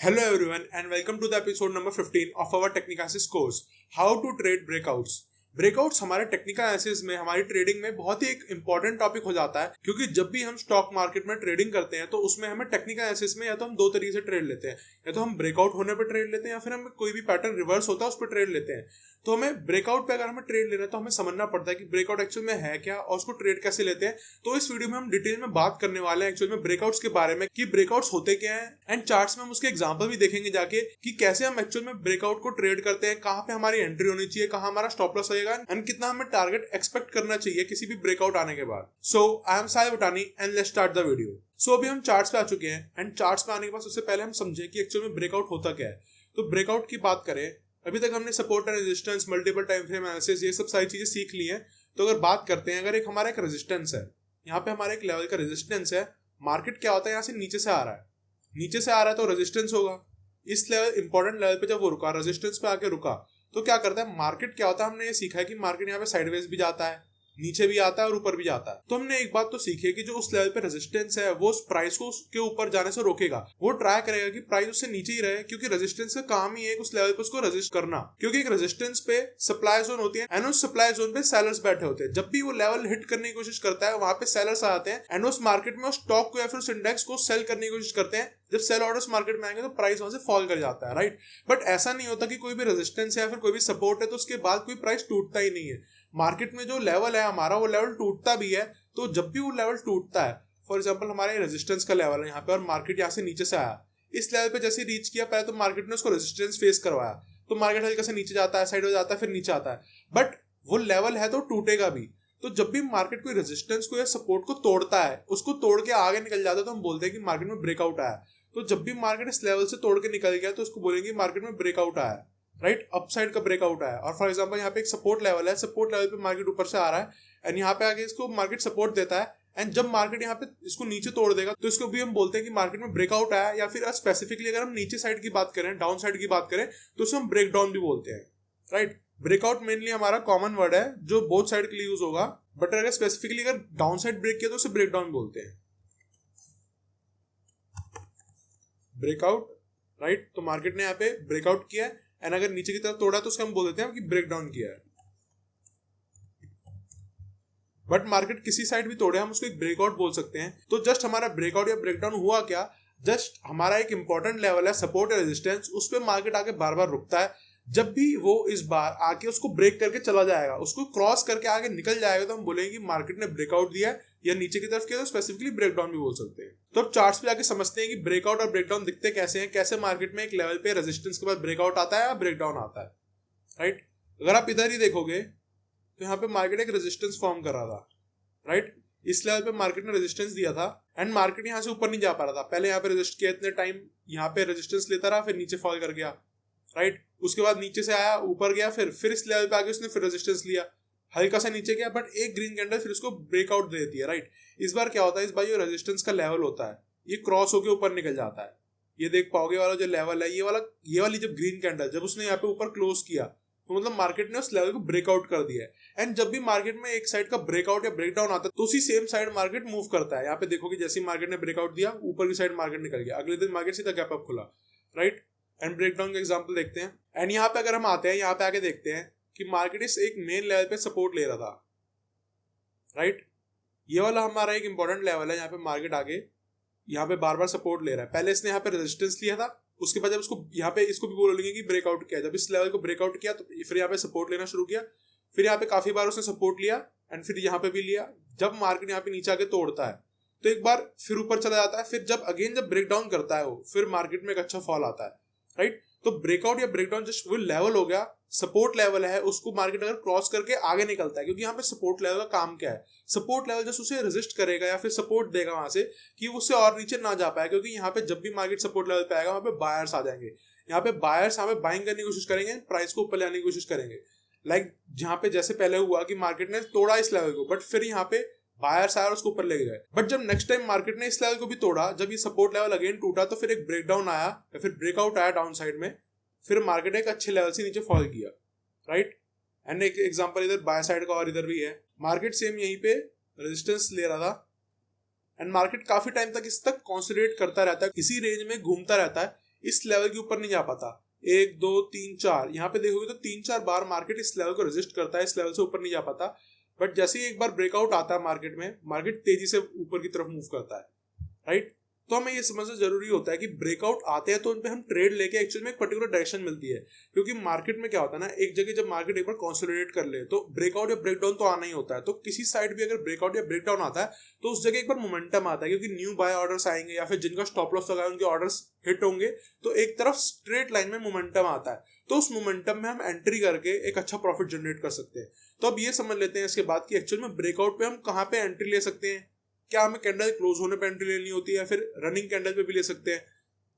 Hello everyone and welcome to the episode number 15 of our Technicasis course, How to Trade Breakouts. Breakouts हमारे technical analysis में हमारी trading में बहुत ही एक important topic हो जाता है, क्योंकि जब भी हम स्टॉक मार्केट में ट्रेडिंग करते हैं तो उसमें हमें टेक्निकल एनालिसिस में या तो हम दो तरीके से ट्रेड लेते हैं, या तो हम ब्रेकआउट होने पर ट्रेड लेते हैं या फिर हम कोई भी पैटर्न रिवर्स होता है उस पर ट्रेड लेते हैं। तो हमें ब्रेकआउट पे अगर हमें ट्रेड लेना है तो हमें समझना पड़ता है कि ब्रेकआउट एक्चुअल में है क्या और उसको ट्रेड कैसे लेते हैं। तो इस वीडियो में हम डिटेल में बात करने वाले हैं एक्चुअल में ब्रेकआउट्स के बारे में कि ब्रेकआउट्स होते क्या हैं, एंड चार्ट्स में हम उसके एग्जांपल भी देखेंगे जाके कि कैसे हम एक्चुअल में ब्रेकआउट को ट्रेड करते हैं, कहां पे हमारी एंट्री होनी चाहिए, कहां हमारा स्टॉप लॉस रहेगा एंड कितना हमें टारगेट एक्सपेक्ट करना चाहिए किसी भी ब्रेकआउट आने के बाद। So I am Sahil Bhatani and let's start the video. So अभी हम चार्ट्स पे आ चुके हैं एंड चार्ट्स पे आने के बाद सबसे पहले हम समझे कि एक्चुअल में ब्रेकआउट होता क्या है। तो ब्रेकआउट की बात करें, अभी तक हमने support and resistance, multiple time frame analysis, ये सब सारी चीजें सीख ली हैं। तो अगर बात करते हैं, अगर एक हमारा एक रेजिस्टेंस है, यहाँ पे हमारा एक लेवल का रेजिस्टेंस है, मार्केट क्या होता है, यहाँ से नीचे से आ रहा है, नीचे से आ रहा है तो रेजिस्टेंस होगा। इस लेवल इंपॉर्टेंट लेवल पे जब वो रुका, रेजिस्टेंस पे आके रुका, तो क्या करता है मार्केट, क्या होता है हमने ये सीखा है कि मार्केट यहाँ पे साइडवेज भी जाता है, नीचे भी आता है और ऊपर भी जाता है। तो हमने एक बात तो सीखी है कि जो उस लेवल पे रेजिस्टेंस है वो उस प्राइस को उसके ऊपर जाने से रोकेगा, वो ट्राई करेगा कि प्राइस उससे नीचे ही रहे, क्योंकि रेजिस्टेंस का काम ही है उस लेवल पे उसको रेजिस्ट करना। क्योंकि एक रेजिस्टेंस पे सप्लाई जोन होती है एंड उस सप्लाई जोन पे सेलर्स बैठे होते हैं। जब भी वो लेवल हिट करने की कोशिश करता है वहां पे सेलर्स आते हैं एंड उस मार्केट में उस स्टॉक को या फिर उस इंडेक्स को सेल करने की कोशिश करते हैं। जब सेल ऑर्डर्स मार्केट में आएंगे तो प्राइस वहां से फॉल कर जाता है, राइट। बट ऐसा नहीं होता कि कोई भी रेजिस्टेंस है या फिर कोई भी सपोर्ट है तो उसके बाद कोई प्राइस टूटता ही नहीं है। मार्केट में जो लेवल है हमारा, वो लेवल टूटता भी है। तो जब भी वो लेवल टूटता है, फॉर एग्जांपल हमारे रेजिस्टेंस का लेवल है यहाँ पे और मार्केट यहाँ से नीचे से आया, इस लेवल पे जैसे रीच किया, पहले तो मार्केट ने उसको रेजिस्टेंस फेस करवाया, तो मार्केट हल्का से नीचे जाता है, साइड हो जाता है, फिर नीचे आता है, बट वो लेवल है तो टूटेगा भी। तो जब भी मार्केट कोई रेजिस्टेंस को या सपोर्ट को तोड़ता है, उसको तोड़ के आगे निकल जाता है, तो हम बोलते हैं कि मार्केट में ब्रेकआउट आया। तो जब भी मार्केट इस लेवल से तोड़ के निकल गया तो उसको बोलेंगे मार्केट में ब्रेकआउट आया, राइट, अपसाइड का ब्रेकआउट आया। और फॉर एग्जांपल यहाँ पे एक सपोर्ट लेवल है, सपोर्ट लेवल पे मार्केट ऊपर से आ रहा है एंड यहाँ पे आगे इसको मार्केट सपोर्ट देता है, एंड जब मार्केट यहाँ पे इसको नीचे तोड़ देगा तो इसको भी हम बोलते हैं कि मार्केट में ब्रेकआउट आया। या फिर स्पेसिफिकली अगर हम नीचे साइड की बात करें, डाउन साइड की बात करें, तो उसे हम ब्रेक डाउन भी बोलते हैं, राइट। ब्रेकआउट मेनली हमारा कॉमन वर्ड है जो बोथ साइड के लिए यूज होगा, बट अगर स्पेसिफिकली अगर डाउन साइड ब्रेक किया तो उसे ब्रेक डाउन बोलते हैं, ब्रेकआउट, राइट। तो मार्केट ने यहाँ पे ब्रेकआउट किया है एंड अगर नीचे की तरफ तोड़ा तो उसको हम बोल देते हैं कि ब्रेक डाउन किया है। बट मार्केट किसी साइड भी तोड़े हम उसको एक ब्रेकआउट बोल सकते हैं। तो जस्ट हमारा ब्रेकआउट या ब्रेकडाउन हुआ क्या, जस्ट हमारा एक इंपॉर्टेंट लेवल है सपोर्ट या रेजिस्टेंस, उस पर मार्केट आके बार बार रुकता है। जब भी वो इस बार आके उसको ब्रेक करके चला जाएगा, उसको क्रॉस करके आगे निकल जाएगा, तो हम बोलेंगे कि मार्केट ने ब्रेकआउट दिया है, या नीचे की तरफ किया तो स्पेसिफिकली ब्रेकडाउन भी बोल सकते हैं। तो अब चार्ट्स पे जाके समझते हैं कि ब्रेकआउट और ब्रेकडाउन दिखते कैसे हैं, कैसे मार्केट में एक लेवल पे रेजिस्टेंस के बाद ब्रेकआउट आता है या ब्रेकडाउन आता है, राइट। अगर आप इधर ही देखोगे तो यहाँ पे मार्केट एक रेजिस्टेंस फॉर्म कर रहा था, राइट। इस लेवल पे मार्केट ने रेजिस्टेंस दिया था एंड मार्केट यहाँ से ऊपर नहीं जा पा रहा था। पहले यहाँ पे रेजिस्ट किया इतने टाइम, यहाँ पे रेजिस्टेंस लेता रहा, फिर नीचे फॉल कर गया, राइट। उसके बाद नीचे से आया, ऊपर गया, फिर इस लेवल पे आके उसने फिर रेजिस्टेंस लिया, हल्का सा नीचे गया, बट एक ग्रीन कैंडल फिर उसको ब्रेकआउट दे देती है, राइट। इस बार क्या होता है, इस बार जो रेजिस्टेंस का लेवल होता है ये क्रॉस होकर ऊपर निकल जाता है। ये देख पाओगे वाला जो लेवल है, ये वाली जब ग्रीन कैंडल जब उसने यहाँ पे ऊपर क्लोज किया तो मतलब मार्केट ने उस लेवल को ब्रेकआउट कर दिया है। एंड जब भी मार्केट में एक साइड का ब्रेकआउट या ब्रेकडाउन आता है तो उसी सेम साइड मार्केट मूव करता है। यहाँ पे देखोगे जैसे मार्केट ने ब्रेकआउट दिया, ऊपर की साइड मार्केट निकल गया, अगले दिन मार्केट सीधा गैप अप खुला, राइट। एंड ब्रेकडाउन का एग्जांपल देखते हैं। एंड यहाँ पे अगर हम आते हैं, यहाँ पे आके देखते हैं कि मार्केट इस एक मेन लेवल पे सपोर्ट ले रहा था, राइट। ये वाला हमारा एक इंपॉर्टेंट लेवल है, यहाँ पे मार्केट आगे यहाँ पे बार बार सपोर्ट ले रहा है। पहले इसने यहाँ पे रेजिस्टेंस लिया था, उसके बाद जब इसको यहाँ पे इसको भी बोलेंगे कि ब्रेकआउट किया, जब इस लेवल को ब्रेकआउट किया तो फिर यहाँ पे सपोर्ट लेना शुरू किया, फिर यहाँ पे काफी बार उसने सपोर्ट लिया एंड फिर यहाँ पे भी लिया। जब मार्केट यहाँ पे नीचे आके तोड़ता है तो एक बार फिर ऊपर चला जाता है, फिर जब ब्रेकडाउन करता है वो, फिर मार्केट में एक अच्छा फॉल आता है, राइट। तो ब्रेकआउट या ब्रेकडाउन जस्ट वो लेवल हो गया, सपोर्ट लेवल है, उसको मार्केट अगर क्रॉस करके आगे निकलता है, क्योंकि यहाँ पे सपोर्ट लेवल का काम क्या है, सपोर्ट लेवल जस्ट उसे रेजिस्ट करेगा या फिर सपोर्ट देगा वहां से कि उससे और नीचे ना जा पाए। क्योंकि यहाँ पे जब भी मार्केट सपोर्ट लेवल पे आएगा वहां पे बायर्स आ जाएंगे, यहाँ पे बायर्स यहाँ पे बाइंग करने की कोशिश करेंगे, प्राइस को ऊपर लाने की कोशिश करेंगे। लाइक जहाँ पे जैसे पहले हुआ कि मार्केट ने तोड़ा इस लेवल को, बट फिर यहाँ पे बायर्स आया और उसको ऊपर ले गए। बट जब नेक्स्ट टाइम मार्केट ने इस लेवल को भी तोड़ा, जब ये सपोर्ट लेवल अगेन टूटा, तो फिर एक ब्रेकडाउन आया या फिर ब्रेकआउट आया डाउन साइड में, फिर मार्केट एक अच्छे लेवल से नीचे फॉल किया, राइट। एंड एक एग्जांपल इधर बाय साइड का और इधर भी है, मार्केट सेम यहीं पे रेजिस्टेंस ले रहा था एंड मार्केट काफी टाइम तक इस तक कॉन्सोलिडेट करता रहता है, इसी रेंज में घूमता रहता है। इस लेवल के ऊपर नहीं जा पाता, 1 2 3 4, यहाँ पे देखोगे तो 3-4 बार मार्केट इस लेवल को रेजिस्ट करता है, इस लेवल से ऊपर नहीं जा पाता। बट जैसे ही एक बार ब्रेकआउट आता है मार्केट में, मार्केट तेजी से ऊपर की तरफ मूव करता है, राइट। तो हमें ये समझना जरूरी होता है कि ब्रेकआउट आते हैं तो उन पे हम ट्रेड लेके एक्चुअल में एक पर्टिकुलर डायरेक्शन मिलती है। क्योंकि मार्केट में क्या होता है ना, एक जगह जब मार्केट एक बार कंसोलिडेट कर ले तो ब्रेकआउट या ब्रेकडाउन तो आना ही होता है। तो किसी साइड भी अगर ब्रेकआउट या ब्रेकडाउन आता है तो उस जगह एक बार मोमेंटम आता है, क्योंकि न्यू बाय ऑर्डर्स आएंगे या फिर जिनका स्टॉप लॉस लगा है उनके ऑर्डर्स हिट होंगे, तो एक तरफ स्ट्रेट लाइन में मोमेंटम आता है। तो उस मोमेंटम में हम एंट्री करके एक अच्छा प्रॉफिट जनरेट कर सकते हैं। तो अब ये समझ लेते हैं इसके बाद कि एक्चुअल में ब्रेकआउट पे हम कहाँ पे एंट्री ले सकते हैं। क्या हमें कैंडल क्लोज होने पे एंट्री लेनी होती है या फिर रनिंग कैंडल पे भी ले सकते हैं,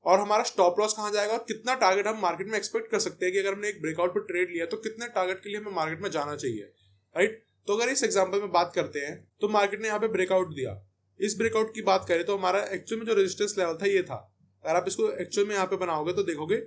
और हमारा स्टॉप लॉस कहाँ जाएगा और कितना टारगेट हम मार्केट में एक्सपेक्ट कर सकते हैं कि अगर हमने एक ब्रेकआउट पे ट्रेड लिया तो कितने टारगेट के लिए हमें मार्केट में जाना चाहिए, राइट। तो अगर इस एग्जांपल में बात करते हैं तो मार्केट ने यहाँ पे ब्रेकआउट दिया। इस ब्रेकआउट की बात करें तो हमारा एक्चुअल में जो रेजिस्टेंस लेवल था ये था। अगर आप इसको एक्चुअल में यहाँ पे बनाओगे तो देखोगे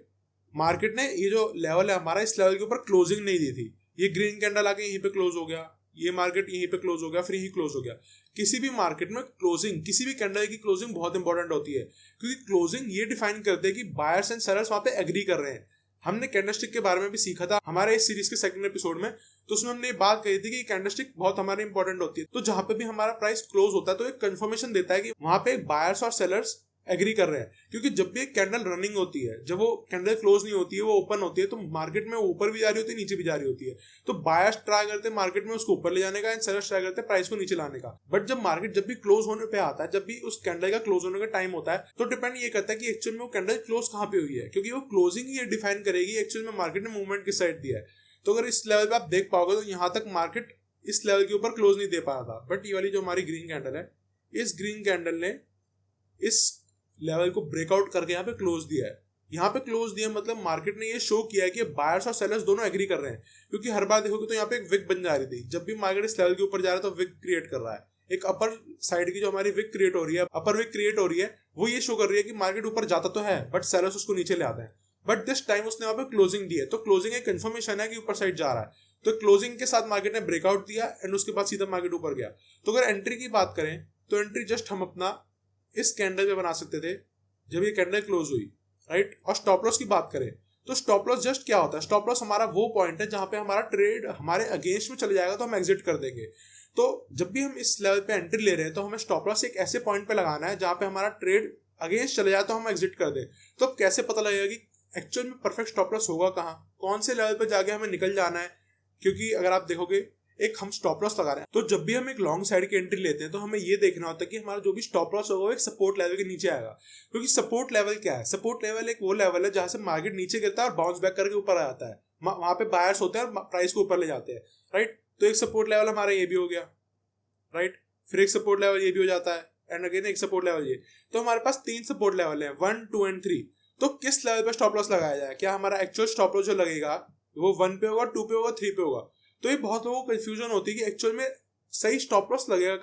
मार्केट ने ये जो लेवल है हमारा, इस लेवल के ऊपर क्लोजिंग नहीं दी थी। ये ग्रीन कैंडल आके यहीं पे क्लोज हो गया, ये मार्केट यहीं पे क्लोज हो गया, फिर यहीं क्लोज हो गया। किसी भी मार्केट में क्लोजिंग, किसी भी कैंडल की क्लोजिंग बहुत इंपॉर्टेंट होती है, क्योंकि क्लोजिंग ये डिफाइन करते हैं कि बायर्स एंड सेलर्स वहां पे एग्री कर रहे हैं। हमने कैंडलस्टिक के बारे में भी सीखा था हमारे इस सीरीज के सेकंड एपिसोड में, तो उसमें हमने ये बात कही थी कि कैंडलस्टिक बहुत हमारे इंपॉर्टेंट होती है। तो जहां पे भी हमारा प्राइस क्लोज होता है तो एक कंफर्मेशन देता है कि वहां पे बायर्स और सेलर्स एग्री कर रहे हैं। क्योंकि जब भी एक कैंडल रनिंग होती है, जब वो कैंडल क्लोज नहीं होती है, वो ओपन होती है, तो मार्केट में ऊपर भी जा रही होती है, नीचे भी जा रही होती है। तो बायर्स ट्राई करते हैं मार्केट में उसको ऊपर ले जाने का एंड सेलर्स ट्राई करते हैं प्राइस को नीचे लाने का। बट जब मार्केट जब भी क्लोज होने पे आता है, जब भी उस कैंडल का क्लोज होने का टाइम होता है, तो डिपेंड ये करता है कि एक्चुअल में वो कैंडल क्लोज कहाँ पे हुई है, क्योंकि वो क्लोजिंग ये डिफाइन करेगी एक्चुअल में मार्केट ने मूवमेंट किस साइड दिया है। तो अगर इस लेवल पे आप देख पाओगे तो यहाँ तक मार्केट इस लेवल के ऊपर क्लोज नहीं दे पा रहा था। बट ये वाली जो हमारी ग्रीन कैंडल है, इस ग्रीन कैंडल ने इस लेवल को ब्रेकआउट करके यहाँ पे क्लोज दिया है। यहाँ पे क्लोज दिया मतलब मार्केट ने ये शो किया है कि बायर्स और सेलर्स दोनों एग्री कर रहे हैं। क्योंकि हर बार देखोगे तो यहाँ पे एक विक बन जा रही थी, जब भी मार्केट इस लेवल के ऊपर जा रहा है तो विक क्रिएट कर रहा है। एक अपर साइड की जो हमारी विक क्रिएट हो रही है, अपर विक क्रिएट हो रही है, वो ये शो कर रही है कि मार्केट ऊपर जाता तो है बट सेलर्स उसको नीचे ले आते हैं। बट दिस टाइम उसने वहां पे क्लोजिंग दी है, तो क्लोजिंग एक कंफर्मेशन है कि ऊपर साइड जा रहा है। तो क्लोजिंग के साथ मार्केट ने ब्रेकआउट दिया एंड उसके बाद सीधा मार्केट ऊपर गया। तो अगर एंट्री की बात करें तो एंट्री जस्ट हम अपना इस कैंडल पे बना सकते थे जब ये कैंडल क्लोज हुई, राइट। और स्टॉप लॉस की बात करें तो स्टॉप लॉस जस्ट क्या होता है, स्टॉप लॉस हमारा वो पॉइंट है जहां पे हमारा ट्रेड हमारे अगेंस्ट में चले जाएगा तो हम एग्जिट कर देंगे। तो जब भी हम इस लेवल पे एंट्री ले रहे हैं तो हमें स्टॉप लॉस एक ऐसे पॉइंट पे लगाना है जहां पे हमारा ट्रेड अगेंस्ट चले जाए तो हम एग्जिट कर दें। तो अब कैसे पता लगेगा कि एक्चुअल में परफेक्ट स्टॉप लॉस होगा कहाँ, कौन से लेवल पे जाके हमें निकल जाना है। क्योंकि अगर आप देखोगे एक हम स्टॉप लॉस लगा रहे हैं, तो जब भी हम एक लॉन्ग साइड की एंट्री लेते हैं तो हमें ये देखना होता है कि हमारा जो भी स्टॉप लॉस होगा वो एक सपोर्ट लेवल के नीचे आएगा। क्योंकि सपोर्ट लेवल क्या है, सपोर्ट लेवल एक वो लेवल है जहां से मार्केट नीचे गिरता है और बाउंस बैक करके ऊपर आ जाता है। वहां पे बायर्स होते हैं और प्राइस को ऊपर ले जाते हैं, राइट। तो एक सपोर्ट लेवल हमारा ये भी हो गया, राइट। फिर एक सपोर्ट लेवल ये भी हो जाता है एंड अगेन एक सपोर्ट लेवल ये। तो हमारे पास 3 सपोर्ट लेवल है, 1 2 एंड 3। तो किस लेवल पे स्टॉप लॉस लगाया जाए, क्या हमारा एक्चुअल स्टॉप लॉस जो लगेगा वो 1 पे होगा, 2 पे होगा, 3 पे होगा। तो ये बहुत लोगों को कंफ्यूजन होती है कि एक्चुअल में सही स्टॉप लॉस लगेगा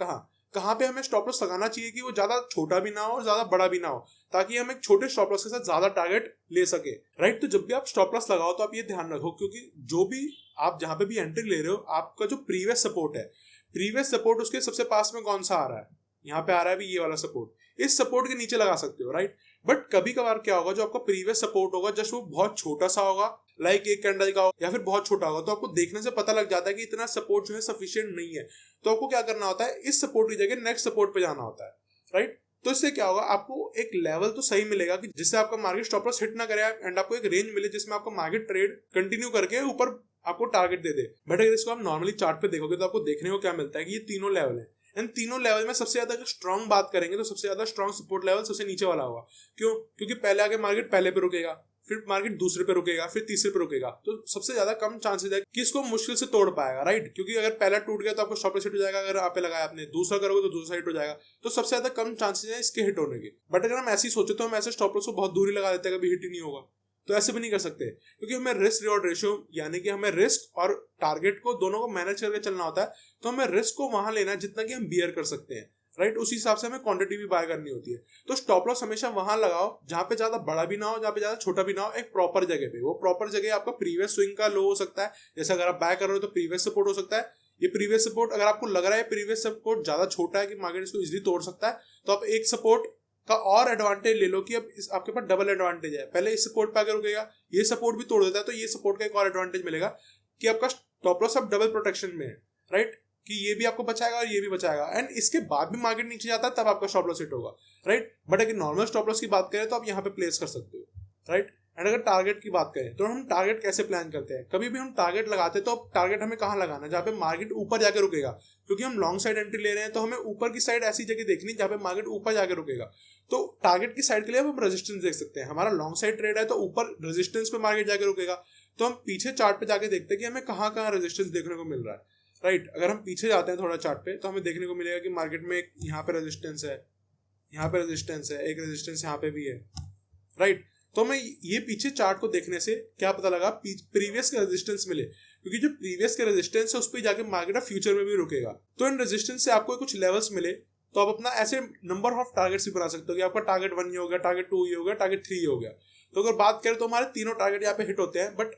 कहाँ पे हमें स्टॉप लॉस लगाना चाहिए कि वो ज्यादा छोटा भी ना हो और ज्यादा बड़ा भी ना हो, ताकि हम एक छोटे स्टॉप लॉस के साथ ज्यादा टारगेट ले सके, राइट। तो जब भी आप स्टॉप लॉस लगाओ तो आप ये ध्यान रखो, क्योंकि जो भी आप जहां पे भी एंट्री ले रहे हो, आपका जो प्रीवियस सपोर्ट है, प्रीवियस सपोर्ट उसके सबसे पास में कौन सा आ रहा है, यहाँ पे आ रहा है भी ये वाला सपोर्ट, इस सपोर्ट के नीचे लगा सकते हो, राइट। बट कभी कभार क्या होगा, जो आपका प्रीवियस सपोर्ट होगा जस्ट वो बहुत छोटा सा होगा, लाइक एक कैंडल का या फिर बहुत छोटा होगा, तो आपको देखने से पता लग जाता है कि इतना सपोर्ट जो है सफिशिएंट नहीं है। तो आपको क्या करना होता है, इस सपोर्ट की जगह नेक्स्ट सपोर्ट पे जाना होता है, राइट। तो इससे क्या होगा, आपको एक लेवल तो सही मिलेगा कि जिससे आपका मार्केट स्टॉप लॉस हिट ना करे एंड आपको एक रेंज मिले जिसमें आपका मार्केट ट्रेड कंटिन्यू करके ऊपर आपको टारगेट दे दे। बट अगर इसको आप नॉर्मली चार्ट पे देखोगे तो आपको देखने को क्या मिलता है कि ये तीनों लेवल है, इन तीनों लेवल में सबसे ज्यादा अगर स्ट्रॉन्ग बात करेंगे तो सबसे ज्यादा स्ट्रॉन्ग सपोर्ट लेवल सबसे नीचे वाला होगा। क्यों? क्योंकि पहले आगे मार्केट पहले पे रुकेगा, फिर मार्केट दूसरे पे रुकेगा, फिर तीसरे पे रुकेगा, तो सबसे ज्यादा कम चांसेस है कि इसको मुश्किल से तोड़ पाएगा, राइट। क्योंकि अगर पहला टूट गया तो आपको स्टॉप लॉस हिट हो जाएगा, अगर आप पे लगाया आपने, दूसरा करोगे तो दूसरा हिट हो जाएगा, तो सबसे ज्यादा कम चांसेस है इसके हिट होने के। बट अगर हम ऐसे ही सोचे तो हम ऐसे स्टॉप लॉस को बहुत दूरी लगा देते हैं, कभी हिट ही नहीं होगा। तो ऐसे भी नहीं कर सकते, क्योंकि हमें रिस्क रिवॉर्ड रेशियो यानी कि हमें रिस्क और टारगेट को दोनों को मैनेज करके चलना होता है। तो हमें रिस्क को वहां लेना है जितना कि हम बियर कर सकते हैं, राइट। उसी हिसाब से हमें क्वांटिटी भी बाय करनी होती है। तो स्टॉप लॉस हमेशा वहां लगाओ जहां पे ज्यादा बड़ा भी ना हो, जहां पे ज्यादा छोटा भी ना हो, एक प्रॉपर जगह पे। वो प्रॉपर जगह आपका प्रीवियस स्विंग का लो हो सकता है, जैसे अगर आप बाय कर रहे हो तो प्रीवियस सपोर्ट हो सकता है। ये प्रीवियस सपोर्ट अगर आपको लग रहा है प्रीवियस सपोर्ट ज्यादा छोटा है कि मार्केट इसको इजीली तोड़ सकता है, तो आप एक सपोर्ट का और एडवांटेज ले लो कि अब आपके पास डबल एडवांटेज है। पहले इस सपोर्ट पे अगर रुकेगा, ये सपोर्ट भी तोड़ देता है, तो ये सपोर्ट का एक और एडवांटेज मिलेगा कि आपका स्टॉप लॉस अब डबल प्रोटेक्शन में है, राइट, कि ये भी आपको बचाएगा और ये भी बचाएगा। एंड इसके बाद भी मार्केट नीचे जाता है तब आपका स्टॉप लॉस हिट होगा, राइट। बट अगर नॉर्मल स्टॉप लॉस की बात करें तो आप यहाँ पे प्लेस कर सकते हो, राइट। एंड अगर टारगेट की बात करें तो हम टारगेट कैसे प्लान करते हैं, कभी भी हम टारगेट लगाते हैं तो अब टारगेट हमें कहाँ लगाना है, जहाँ पे मार्केट ऊपर जाके रुकेगा, क्योंकि हम लॉन्ग साइड एंट्री ले रहे हैं तो हमें ऊपर की साइड ऐसी जगह देखनी जहाँ पे मार्केट ऊपर जाके रुकेगा। तो टारगेट की साइड के लिए हम रेजिस्टेंस देख सकते हैं। हमारा लॉन्ग साइड ट्रेड है तो ऊपर रेजिस्टेंस पे मार्केट जाके रुकेगा, तो हम पीछे चार्ट पे जाके देखते हैं कि हमें कहाँ कहाँ रेजिस्टेंस देखने को मिल रहा है, राइट। अगर हम पीछे जाते हैं थोड़ा चार्ट पे तो हमें देखने को मिलेगा कि मार्केट में यहाँ पे रेजिस्टेंस है, यहाँ पे रेजिस्टेंस है, एक रेजिस्टेंस यहाँ पे भी है, राइट। तो हमें ये पीछे चार्ट को देखने से क्या पता लगा, प्रीवियस के रेजिस्टेंस मिले, क्योंकि जो प्रीवियस के रेजिस्टेंस है उस पर जाके मार्केट फ्यूचर में भी रुकेगा। तो इन रेजिस्टेंस से आपको कुछ लेवल्स मिले तो आप अपना ऐसे नंबर ऑफ टारगेट्स भी बना सकते हो कि आपका टारगेट 1 ये हो गया, टारगेट 2 ये हो गया, टारगेट 3 ये हो गया। तो अगर बात करें तो हमारे तीनों टारगेट यहाँ पे हिट होते हैं, बट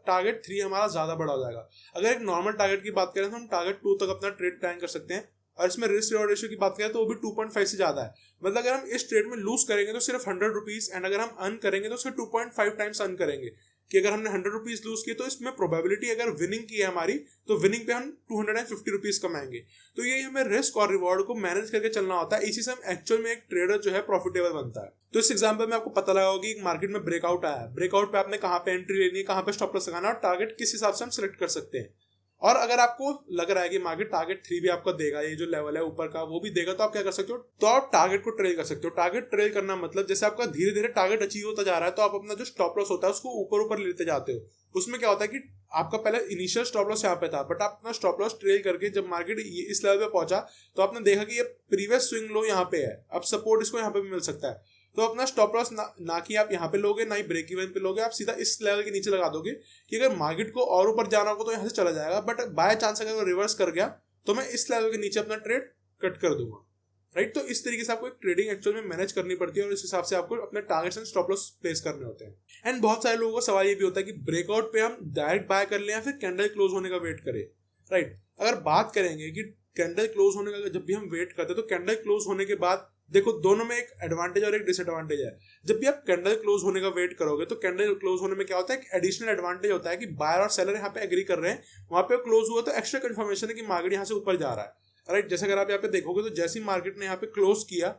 टारगेट 3 हमारा ज्यादा बड़ा हो जाएगा। अगर एक नॉर्मल टारगेट की बात करें तो हम टारगेट 2 तक अपना ट्रेड प्लान कर सकते हैं, और इसमें रिस्क रिवॉर्ड रेशियो की बात करें तो वो भी 2.5 से ज्यादा है। मतलब अगर हम इस ट्रेड में लूज करेंगे तो सिर्फ 100 रुपीज, एंड अगर हम अर्न करेंगे तो उसके 2.5 टाइम्स अर्न करेंगे। कि अगर हमने 100 रुपीज लूज किए तो इसमें प्रोबेबिलिटी अगर विनिंग की है हमारी तो विनिंग पे हम 250 रुपीज कमाएंगे। तो ये हमें रिस्क और रिवॉर्ड को मैनेज करके चलना होता है, इसी से हम एक्चुअल में एक ट्रेडर जो है प्रॉफिटेबल बनता है। तो इस एग्जांपल में आपको पता लगा होगा कि मार्केट में ब्रेकआउट आया है, ब्रेकआउट पे आपने कहाँ पे एंट्री लेनी है, कहाँ पे स्टॉप लॉस लगाना है और टारगेट किस हिसाब से हम सिलेक्ट कर सकते हैं। और अगर आपको लग रहा है कि मार्केट टारगेट 3 भी आपका देगा, ये जो लेवल है ऊपर का वो भी देगा, तो आप क्या कर सकते हो, तो आप टारगेट को ट्रेल कर सकते हो। टारगेट ट्रेल करना मतलब जैसे आपका धीरे धीरे टारगेट अचीव होता जा रहा है तो आप अपना जो स्टॉप लॉस होता है उसको ऊपर ऊपर लेते जाते हो। उसमें क्या होता है कि आपका पहले इनिशियल स्टॉप लॉस यहाँ पे था, बट आप अपना स्टॉप लॉस ट्रेल करके जब मार्केट इस लेवल पे पहुंचा तो आपने देखा कि ये प्रीवियस स्विंग लो यहाँ पे है, अब सपोर्ट इसको यहाँ पे भी मिल सकता है। तो अपना स्टॉप लॉस ना कि आप यहाँ पे लोगे ना ही ब्रेक इवन पे लोगे, आप सीधा इस लेवल के नीचे लगा दोगे कि अगर मार्केट को और ऊपर जाना होगा तो यहाँ से चला जाएगा, बट बाय चांस अगर वो रिवर्स कर गया तो मैं इस लेवल के नीचे अपना ट्रेड कट कर दूंगा, राइट। तो इस तरीके से आपको एक ट्रेडिंग एक्चुअल में मैनेज करनी पड़ती है और इस हिसाब से आपको अपने targets and stop loss place करने होते हैं। एंड बहुत सारे लोगों का सवाल ये भी होता है कि ब्रेकआउट पे हम डायरेक्ट बाय कर लें या फिर कैंडल क्लोज होने का वेट करें, राइट। अगर बात करेंगे कि कैंडल क्लोज होने का जब भी हम वेट करते हैं तो कैंडल क्लोज होने के बाद देखो दोनों में एक एडवांटेज और एक डिसएडवांटेज है। जब भी आप कैंडल क्लोज होने का वेट करोगे तो कैंडल क्लोज होने में क्या होता है, एक एडिशनल एडवांटेज होता है कि बायर और सेलर यहाँ पे एग्री कर रहे हैं, वहां पे क्लोज हुआ तो एक्स्ट्रा कंफर्मेशन है कि मार्केट यहाँ से ऊपर जा रहा है, राइट। जैसे अगर आप यहाँ पे देखोगे तो जैसी मार्केट ने यहाँ पे क्लोज किया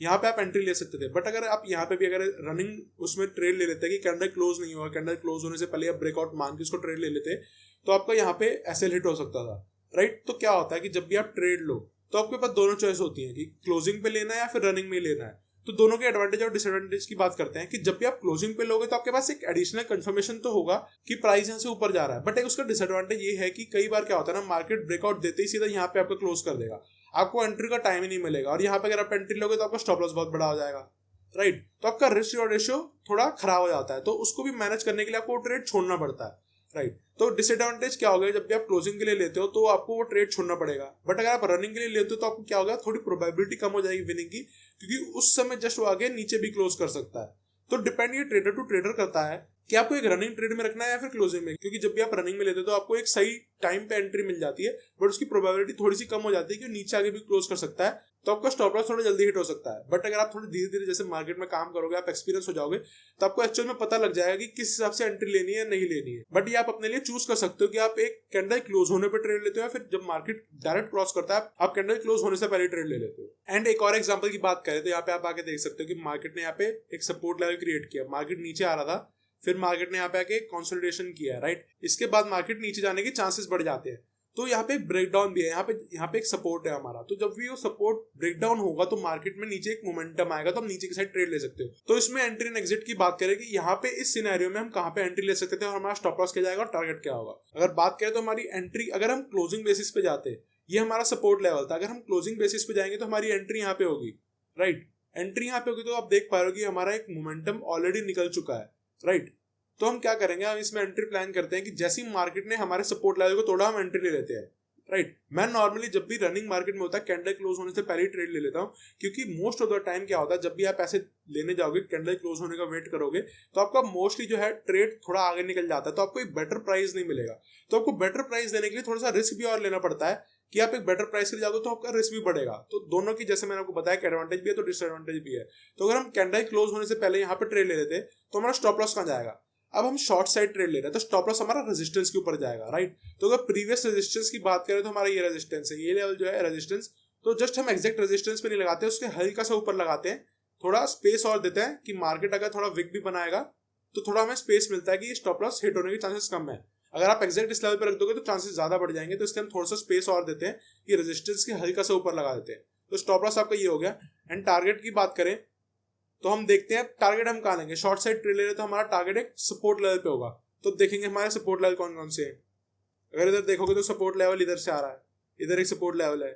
यहाँ पे आप एंट्री ले सकते थे, बट अगर आप यहाँ पे भी अगर रनिंग उसमें ट्रेड ले लेते कि कैंडल क्लोज नहीं हुआ, कैंडल क्लोज होने से पहले आप ब्रेकआउट मान के उसको ट्रेड ले लेते तो आपका यहाँ पे एसएल हिट हो सकता था, राइट। तो क्या होता है कि जब भी आप ट्रेड लो तो आपके पास दोनों चॉइस होती है कि क्लोजिंग पे लेना है या फिर रनिंग में लेना है। तो दोनों के एडवांटेज और डिसएडवांटेज की बात करते हैं कि जब भी आप क्लोजिंग पे लोगे तो आपके पास एक एडिशनल कंफर्मेशन तो होगा कि प्राइस यहाँ से ऊपर जा रहा है, बट एक उसका डिसएडवांटेज ये है कि कई बार क्या होता है ना, मार्केट ब्रेकआउट देते ही सीधा यहाँ पे आपको क्लोज कर देगा, आपको एंट्री का टाइम ही नहीं मिलेगा, और यहाँ पे अगर आप एंट्री लोगे तो आपका स्टॉप लॉस बहुत बड़ा हो जाएगा, राइट। तो आपका रिस्क रिवॉर्ड रेशियो थोड़ा खराब हो जाता है, तो उसको भी मैनेज करने के लिए आपको ट्रेड छोड़ना पड़ता है, राइट। तो डिसएडवांटेज क्या हो गया, जब भी आप क्लोजिंग के लिए लेते हो तो आपको वो ट्रेड छोड़ना पड़ेगा, बट अगर आप रनिंग के लिए लेते हो तो आपको क्या होगा, थोड़ी प्रोबेबिलिटी कम हो जाएगी विनिंग की, क्योंकि उस समय जस्ट वो आगे नीचे भी क्लोज कर सकता है। तो डिपेंड ये ट्रेडर टू ट्रेडर करता है कि आपको एक रनिंग ट्रेड में रखना है या फिर क्लोजिंग में, क्योंकि जब भी आप रनिंग में लेते हो तो आपको एक सही टाइम पे एंट्री मिल जाती है, बट उसकी प्रोबेबिलिटी थोड़ी सी कम हो जाती है कि नीचे आगे भी क्लोज कर सकता है, तो आपका स्टॉप लॉस थोड़ा जल्दी हिट हो सकता है। बट अगर आप थोड़ी धीरे धीरे जैसे मार्केट में काम करोगे, आप एक्सपीरियंस हो जाओगे, तो आपको एक्चुअल में पता लग जाएगा कि किस हिसाब से एंट्री लेनी है नहीं लेनी है। बट ये आप अपने लिए चूज कर सकते हो कि आप एक कैंडल क्लोज होने पर ट्रेड लेते हो या फिर जब मार्केट डायरेक्ट क्रॉस करता है आप कैंडल क्लोज होने से पहले ट्रेड ले लेते हो। एंड एक और एग्जांपल की बात करें तो यहाँ पे आप आके देख सकते हो कि मार्केट ने यहाँ पे एक सपोर्ट लेवल क्रिएट किया, मार्केट नीचे आ रहा था, फिर मार्केट ने यहाँ पे आके कंसोलिडेशन किया, राइट। इसके बाद मार्केट नीचे जाने के चांसेस बढ़ जाते हैं, तो यहाँ पे एक ब्रेकडाउन भी है, यहाँ पे एक सपोर्ट है हमारा, तो जब भी वो सपोर्ट ब्रेकडाउन होगा तो मार्केट में नीचे एक मोमेंटम आएगा, तो हम नीचे की साइड ट्रेड ले सकते हो। तो इसमें एंट्री एंड एग्जिट की बात करें कि यहाँ पे इस सिनेरियो में हम कहाँ पे एंट्री ले सकते थे और हमारा स्टॉप लॉस क्या जाएगा और टारगेट क्या होगा। अगर बात करें तो हमारी एंट्री, अगर हम क्लोजिंग बेसिस पे जाते, ये हमारा सपोर्ट लेवल था, अगर हम क्लोजिंग बेसिस पे जाएंगे तो हमारी एंट्री यहाँ पे होगी, राइट। एंट्री यहाँ पे होगी तो आप देख पा रहे हो कि हमारा एक मोमेंटम ऑलरेडी निकल चुका है, राइट। तो हम क्या करेंगे, हम इसमें एंट्री प्लान करते हैं कि जैसी मार्केट ने हमारे सपोर्ट लेवल को तोड़ा हम एंट्री ले लेते हैं, राइट। मैं नॉर्मली जब भी रनिंग मार्केट में होता है कैंडल क्लोज होने से पहले ही ट्रेड ले लेता हूँ, क्योंकि मोस्ट ऑफ द टाइम क्या होता है जब भी आप ऐसे लेने जाओगे कैंडल क्लोज होने का वेट करोगे तो आपका मोस्टली जो है ट्रेड थोड़ा आगे निकल जाता है, तो आपको एक बेटर प्राइस नहीं मिलेगा। तो आपको बेटर प्राइस देने के लिए थोड़ा सा रिस्क भी और लेना पड़ता है कि आप एक बेटर प्राइस के लिए जाओगे तो आपका रिस्क भी बढ़ेगा। तो दोनों की, जैसे मैंने आपको बताया कि एडवांटेज भी है तो डिसएडवांटेज भी है। तो अगर हम कैंडल क्लोज होने से पहले यहाँ पे ट्रेड ले लेते तो हमारा स्टॉप लॉस कहाँ जाएगा? अब हम शॉर्ट साइड ट्रेड ले रहे हैं तो स्टॉप लॉस हमारा रेजिस्टेंस के ऊपर जाएगा, राइट। तो अगर प्रीवियस रेजिस्टेंस की बात करें तो हमारा ये रेजिस्टेंस है, ये लेवल जो है रेजिस्टेंस, तो जस्ट हम एग्जैक्ट रेजिस्टेंस पे नहीं लगाते, उसके हल्का सा ऊपर लगाते हैं, थोड़ा स्पेस और देते हैं कि मार्केट अगर थोड़ा विक भी बनाएगा तो थोड़ा हमें स्पेस मिलता है कि स्टॉप लॉस हिट होने के चांसेस कम है। अगर आप एग्जैक्ट इस लेवल पर रख दोगे तो चांसेस ज्यादा बढ़ जाएंगे, तो इसलिए हम थोड़ा सा स्पेस और देते हैं कि रेजिस्टेंस के हल्का सा ऊपर लगा देते हैं। तो स्टॉप लॉस आपका ये हो गया। एंड टारगेट की बात करें तो हम देखते हैं टारगेट हम कहाँ लेंगे। शॉर्ट साइड ट्रेड ले रहे तो हमारा टारगेट एक सपोर्ट लेवल पे होगा, तो देखेंगे हमारे सपोर्ट लेवल कौन कौन से हैं। अगर इधर देखोगे तो सपोर्ट लेवल इधर से आ रहा है, इधर एक सपोर्ट लेवल है,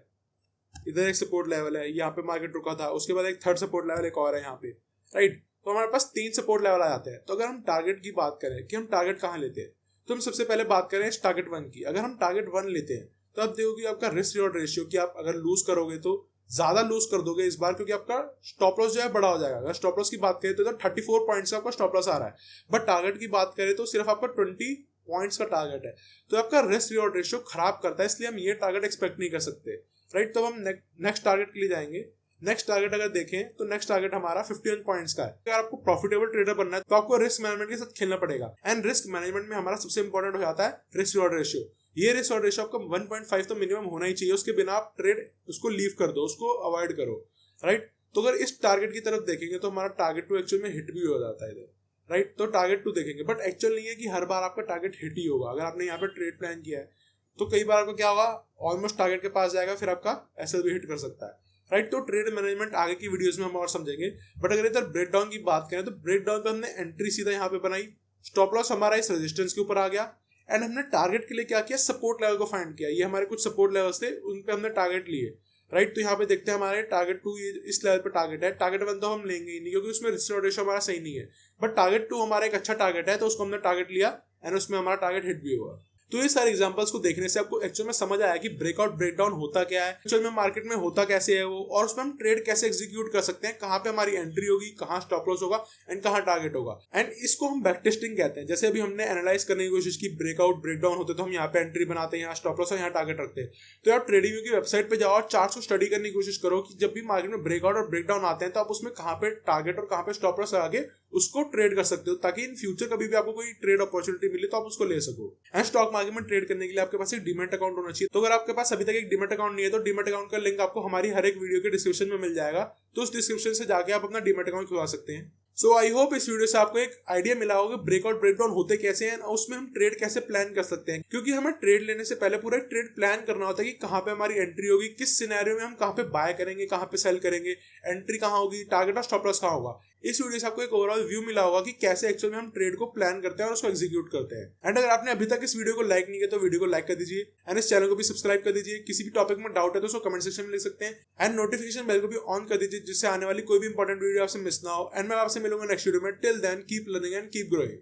इधर एक सपोर्ट लेवल है, यहाँ पे मार्केट रुका था, उसके बाद एक थर्ड सपोर्ट लेवल एक और है यहाँ पे, राइट। तो हमारे पास 3 सपोर्ट लेवल आ जाते हैं। तो अगर हम टारगेट की बात करें कि हम टारगेट कहाँ लेते हैं, तो हम सबसे पहले बात करें इस टारगेट 1 की। अगर हम टारगेट 1 लेते हैं तो आप देखोगे आपका रिस्क रिवॉर्ड रेशियो कि आप अगर लूज करोगे तो ज्यादा लूज कर दोगे इस बार, क्योंकि आपका स्टॉप लॉस जो है बड़ा हो जाएगा। अगर स्टॉप लॉस की बात करें तो 34 पॉइंट्स का आपका स्टॉप लॉस आ रहा है, बट टारगेट की बात करें तो सिर्फ आपका 20 पॉइंट्स का टारगेट है। तो आपका रिस्क रिवॉर्ड रेशियो खराब करता है, इसलिए हम ये टारगेट एक्सपेक्ट नहीं कर सकते, राइट। तो हम नेक्स्ट टारगेट के लिए जाएंगे। नेक्स्ट टारगेट अगर देखें तो नेक्स्ट टारगेट हमारा 51 पॉइंट्स का है। अगर आपको प्रॉफिटेबल ट्रेडर बनना है तो आपको रिस्क मैनेजमेंट के साथ खेलना पड़ेगा। एंड रिस्क मैनेजमेंट में हमारा सबसे इंपॉर्टेंट हो जाता है रिस्क रिवॉर्ड रेशियो। ये रिस्क रिवॉर्ड रेशियो आपका 1.5 तो मिनिमम होना ही चाहिए, उसके बिना आप ट्रेड उसको लीव कर दो, उसको अवॉइड करो, राइट। तो अगर इस टारगेट की तरफ देखेंगे तो हमारा टारगेट 2 एक्चुअल में हिट भी हो जाता है इधर, राइट। तो टारगेट 2 देखेंगे, बट एक्चुअल नहीं है कि हर बार आपका टारगेट हिट ही होगा। अगर आपने यहाँ पे ट्रेड प्लान किया है तो कई बार आपको क्या होगा, ऑलमोस्ट टारगेट के पास जाएगा, फिर आपका एसएल भी हिट कर सकता है, राइट। तो ट्रेड मैनेजमेंट आगे की वीडियोस में हम और समझेंगे। बट अगर इधर ब्रेकडाउन की बात करें तो ब्रेकडाउन पे हमने एंट्री सीधा यहाँ पे बनाई, स्टॉप लॉस हमारा इस रेजिस्टेंस के ऊपर आ गया, एंड हमने टारगेट के लिए क्या किया, सपोर्ट लेवल को फाइंड किया। ये हमारे कुछ सपोर्ट लेवल्स थे, उन पे हमने टारगेट लिए, राइट। तो यहाँ पे देखते हैं हमारे टारगेट 2 इस लेवल पे टारगेट है। टारगेट 1 तो हम लेंगे ही नहीं क्योंकि उसमें रिस्क रिवॉर्ड रेशियो हमारा सही नहीं है, बट टारगेट 2 हमारा एक अच्छा टारगेट है, तो उसको हमने टारगेट लिया एंड उसमें हमारा टारगेट हिट भी हुआ। तो ये सारे एग्जांपल्स को देखने से आपको एक्चुअल में समझ आया कि ब्रेकआउट ब्रेकडाउन होता क्या है, एक्चुअल में मार्केट में होता कैसे है वो, और उसमें हम ट्रेड कैसे एग्जीक्यूट कर सकते हैं, कहाँ पे हमारी एंट्री होगी, कहाँ स्टॉप लॉस होगा एंड कहाँ टारगेट होगा। एंड इसको हम बैक टेस्टिंग कहते हैं। जैसे अभी हमने एनालाइज करने की कोशिश की, ब्रेकआउट ब्रेकडाउन होते तो हम यहाँ पे एंट्री बनाते हैं, यहाँ स्टॉप लॉस और यहाँ टारगेट रखते हैं। तो आप ट्रेडिंग व्यू की वेबसाइट पे जाओ और चार्ट्स को स्टडी करने की कोशिश करो कि जब भी मार्केट में ब्रेकआउट और ब्रेकडाउन आते हैं तो आप उसमें कहाँ पे टारगेट और कहाँ पे स्टॉप लॉस आगे उसको ट्रेड कर सकते हो, ताकि इन फ्यूचर कभी भी आपको कोई ट्रेड अपॉर्चुनिटी मिले तो आप उसको ले सको। एंड स्टॉक मार्केट में ट्रेड करने के लिए आपके पास एक डीमैट अकाउंट होना चाहिए। तो अगर आपके पास अभी तक एक डीमैट अकाउंट नहीं है तो डीमैट अकाउंट का लिंक आपको हमारी हर एक वीडियो के डिस्क्रिप्शन में मिल जाएगा, तो उस डिस्क्रिप्शन से जाके आप अपना डीमैट अकाउंट खुलवा सकते हैं। सो आई होप इस वीडियो से आपको एक आइडिया मिला होगा ब्रेकआउट ब्रेकडाउन होते कैसे हैं और उसमें हम ट्रेड कैसे प्लान कर सकते हैं, क्योंकि हमें ट्रेड लेने से पहले पूरा ट्रेड प्लान करना होता है कि कहाँ पे हमारी एंट्री होगी, किस सिनेरियो में हम कहाँ पे बाय करेंगे, कहाँ पे सेल करेंगे, एंट्री कहाँ होगी, टारगेट और स्टॉप लॉस कहाँ होगा। इस वीडियो से आपको एक ओवरऑल व्यू मिला होगा कि कैसे एक्चुअल में हम ट्रेड को प्लान करते हैं और उसको एग्जीक्यूट करते हैं। एंड अगर आपने अभी तक इस वीडियो को लाइक नहीं किया तो वीडियो को लाइक कर दीजिए एंड इस चैनल को भी सब्सक्राइब कर दीजिए। किसी भी टॉपिक में डाउट है तो उसको कमेंट सेक्शन में लिख सकते हैं एंड नोटिफिकेशन बेल को भी ऑन कर दीजिए, जिससे आने वाली कोई भी इंपॉर्टेंट वीडियो आपसे मिस ना हो। एंड मैं आपसे मिलूंगा नेक्स्ट वीडियो में। Till then keep learning and keep growing.